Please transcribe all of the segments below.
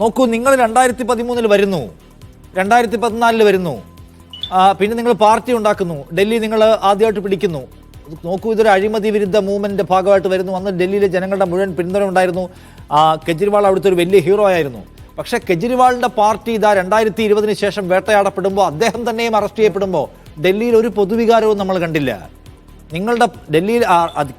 നോക്കൂ, നിങ്ങൾ 2013 വരുന്നു, 2014 വരുന്നു, പിന്നെ നിങ്ങൾ പാർട്ടി ഉണ്ടാക്കുന്നു, ഡൽഹി നിങ്ങൾ ആദ്യമായിട്ട് പിടിക്കുന്നു. നോക്കൂ, ഇതൊരു അഴിമതി വിരുദ്ധ മൂവ്മെന്റിന്റെ ഭാഗമായിട്ട് വരുന്നു. അന്ന് ഡൽഹിയിലെ ജനങ്ങളുടെ മുഴുവൻ പിന്തുണ ഉണ്ടായിരുന്നു. കെജ്രിവാൾ അവിടുത്തെ ഒരു വലിയ ഹീറോ ആയിരുന്നു. പക്ഷേ കെജ്രിവാളിന്റെ പാർട്ടി ഇതാ 2020 ശേഷം വേട്ടയാടപ്പെടുമ്പോൾ, അദ്ദേഹം തന്നെയും അറസ്റ്റ് ചെയ്യപ്പെടുമ്പോൾ ഡൽഹിയിൽ ഒരു പൊതുവികാരവും നമ്മൾ കണ്ടില്ല. നിങ്ങളുടെ ഡൽഹിയിൽ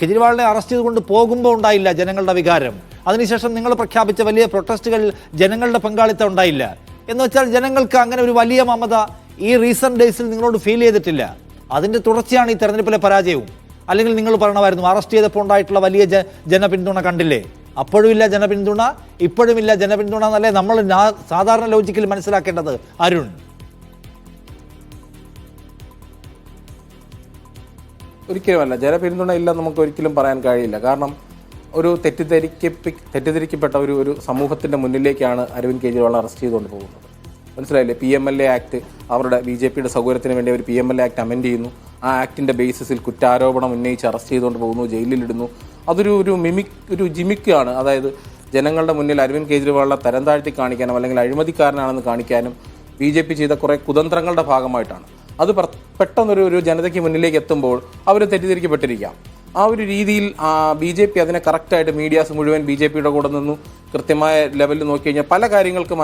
കെജ്രിവാളിനെ അറസ്റ്റ് ചെയ്തുകൊണ്ട് പോകുമ്പോൾ ഉണ്ടായില്ല ജനങ്ങളുടെ വികാരം. അതിനുശേഷം നിങ്ങൾ പ്രഖ്യാപിച്ച വലിയ പ്രൊട്ടസ്റ്റുകളിൽ ജനങ്ങളുടെ പങ്കാളിത്തം ഉണ്ടായില്ല. എന്ന് വെച്ചാൽ ജനങ്ങൾക്ക് അങ്ങനെ ഒരു വലിയ മമത ഈ റീസെന്റ് ഡേയ്സിൽ നിങ്ങളോട് ഫീൽ ചെയ്തിട്ടില്ല. അതിന്റെ തുടർച്ചയാണ് ഈ തെരഞ്ഞെടുപ്പിലെ പരാജയവും. അല്ലെങ്കിൽ നിങ്ങൾ പറയണമായിരുന്നു, അറസ്റ്റ് ചെയ്തപ്പോൾ ഉണ്ടായിട്ടുള്ള വലിയ ജനപിന്തുണ കണ്ടില്ലേ? അപ്പോഴും ഇല്ല ജനപിന്തുണ, ഇപ്പോഴും ഇല്ല ജനപിന്തുണ എന്നല്ലേ നമ്മൾ സാധാരണ ലോജിക്കിൽ മനസ്സിലാക്കേണ്ടത് അരുൺ? ഒരിക്കലുമല്ല, ജനപിന്തുണ ഇല്ല നമുക്ക് ഒരിക്കലും പറയാൻ കഴിയില്ല. കാരണം ഒരു തെറ്റിദ്ധരിക്കപ്പെട്ട ഒരു സമൂഹത്തിൻ്റെ മുന്നിലേക്കാണ് അരവിന്ദ് കെജ്രിവാൾ അറസ്റ്റ് ചെയ്തുകൊണ്ട് പോകുന്നത്. മനസ്സിലായില്ലേ? PMLA ആക്ട്, അവരുടെ BJPയുടെ സൗകര്യത്തിന് വേണ്ടി അവർ PMLA ആക്ട് അമെൻഡ് ചെയ്യുന്നു. ആ ആക്ടിൻ്റെ ബേസിസിൽ കുറ്റാരോപണം ഉന്നയിച്ച് അറസ്റ്റ് ചെയ്തുകൊണ്ട് പോകുന്നു, ജയിലിലിടുന്നു. അതൊരു ജിമിക്കാണ്. അതായത് ജനങ്ങളുടെ മുന്നിൽ അരവിന്ദ് കെജ്രിവാളിനെ തരം താഴ്ത്തി കാണിക്കാനും അല്ലെങ്കിൽ അഴിമതിക്കാരനാണെന്ന് കാണിക്കാനും BJP ചെയ്ത കുറേ കുതന്ത്രങ്ങളുടെ ഭാഗമായിട്ടാണ്. അത് പെട്ടെന്നൊരു ജനതയ്ക്ക് മുന്നിലേക്ക് എത്തുമ്പോൾ അവർ തെറ്റിദ്ധരിക്കപ്പെട്ടിരിക്കാം. ആ ഒരു രീതിയിൽ BJP അതിനെ കറക്റ്റായിട്ട് മീഡിയാസ് മുഴുവൻ BJPയുടെ കൂടെ നിന്നു കൃത്യമായ ലെവലിൽ നോക്കിക്കഴിഞ്ഞാൽ പല കാര്യങ്ങൾക്കും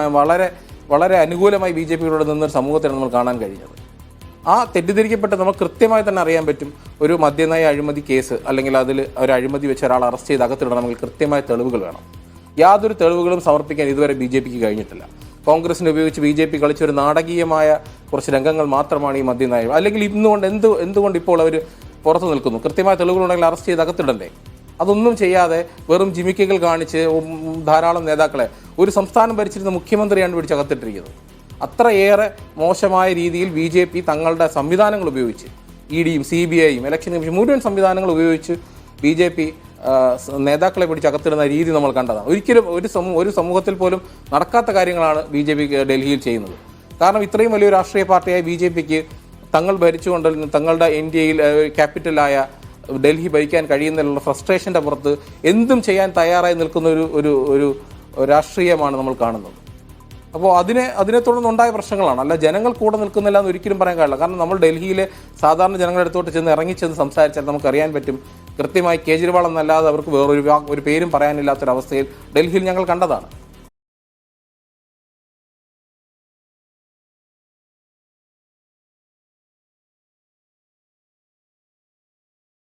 വളരെ അനുകൂലമായി BJPയുടെ നിന്നൊരു സമൂഹത്തിലാണ് നമ്മൾ കാണാൻ കഴിഞ്ഞത്. ആ തെറ്റിദ്ധരിക്കപ്പെട്ട് നമ്മൾ കൃത്യമായി തന്നെ അറിയാൻ പറ്റും. ഒരു മദ്യനയ അഴിമതി കേസ് അല്ലെങ്കിൽ അതിൽ ഒരു അഴിമതി വെച്ച് ഒരാൾ അറസ്റ്റ് ചെയ്ത് അകത്തിടണമെങ്കിൽ കൃത്യമായ തെളിവുകൾ വേണം. യാതൊരു തെളിവുകളും സമർപ്പിക്കാൻ ഇതുവരെ BJPക്ക് കഴിഞ്ഞിട്ടില്ല. കോൺഗ്രസിനെ ഉപയോഗിച്ച് BJP കളിച്ചൊരു നാടകീയമായ കുറച്ച് രംഗങ്ങൾ മാത്രമാണ് ഈ മദ്യനയം. അല്ലെങ്കിൽ എന്തുകൊണ്ട് ഇപ്പോൾ അവർ പുറത്തു നിൽക്കുന്നു? കൃത്യമായ തെളിവുകളുണ്ടെങ്കിൽ അറസ്റ്റ് ചെയ്ത് അകത്തിടണ്ടേ? അതൊന്നും ചെയ്യാതെ വെറും ജിമിക്കുകൾ കാണിച്ച് ധാരാളം നേതാക്കളെ, ഒരു സംസ്ഥാനം ഭരിച്ചിരുന്ന മുഖ്യമന്ത്രിയാണ് പിടിച്ച് അകത്തിട്ടിരിക്കുന്നത്. അത്രയേറെ മോശമായ രീതിയിൽ BJP തങ്ങളുടെ സംവിധാനങ്ങൾ ഉപയോഗിച്ച്, EDയും CBIയും ഇലക്ഷൻ കമ്മീഷൻ മുഴുവൻ സംവിധാനങ്ങൾ ഉപയോഗിച്ച് BJP നേതാക്കളെ പിടിച്ച് അകത്തിടുന്ന രീതി നമ്മൾ കണ്ടതാണ്. ഒരിക്കലും ഒരു സമൂഹത്തിൽ പോലും നടക്കാത്ത കാര്യങ്ങളാണ് BJP ഡൽഹിയിൽ ചെയ്യുന്നത്. കാരണം ഇത്രയും വലിയൊരു രാഷ്ട്രീയ പാർട്ടിയായ BJPക്ക് തങ്ങൾ ഭരിച്ചുകൊണ്ട് തങ്ങളുടെ ഇന്ത്യയിൽ ക്യാപിറ്റലായ ഡൽഹി ഭരിക്കാൻ കഴിയുന്നതിലുള്ള ഫ്രസ്ട്രേഷൻ്റെ പുറത്ത് എന്തും ചെയ്യാൻ തയ്യാറായി നിൽക്കുന്ന ഒരു രാഷ്ട്രീയമാണ് നമ്മൾ കാണുന്നത്. അപ്പോൾ അതിനെ തുടർന്നുണ്ടായ പ്രശ്നങ്ങളാണ്. അല്ല ജനങ്ങൾ കൂടെ നിൽക്കുന്നില്ല എന്ന് ഒരിക്കലും പറയാൻ കഴിയില്ല. കാരണം നമ്മൾ ഡൽഹിയിലെ സാധാരണ ജനങ്ങളുടെ അടുത്തോട്ട് ചെന്ന് ഇറങ്ങിച്ചെന്ന് സംസാരിച്ചാൽ നമുക്കറിയാൻ പറ്റും, കൃത്യമായി കേജ്രിവാൾ എന്നല്ലാതെ അവർക്ക് വേറൊരു പേരും പറയാനില്ലാത്തൊരവസ്ഥയിൽ ഡൽഹിയിൽ ഞങ്ങൾ കണ്ടതാണ്.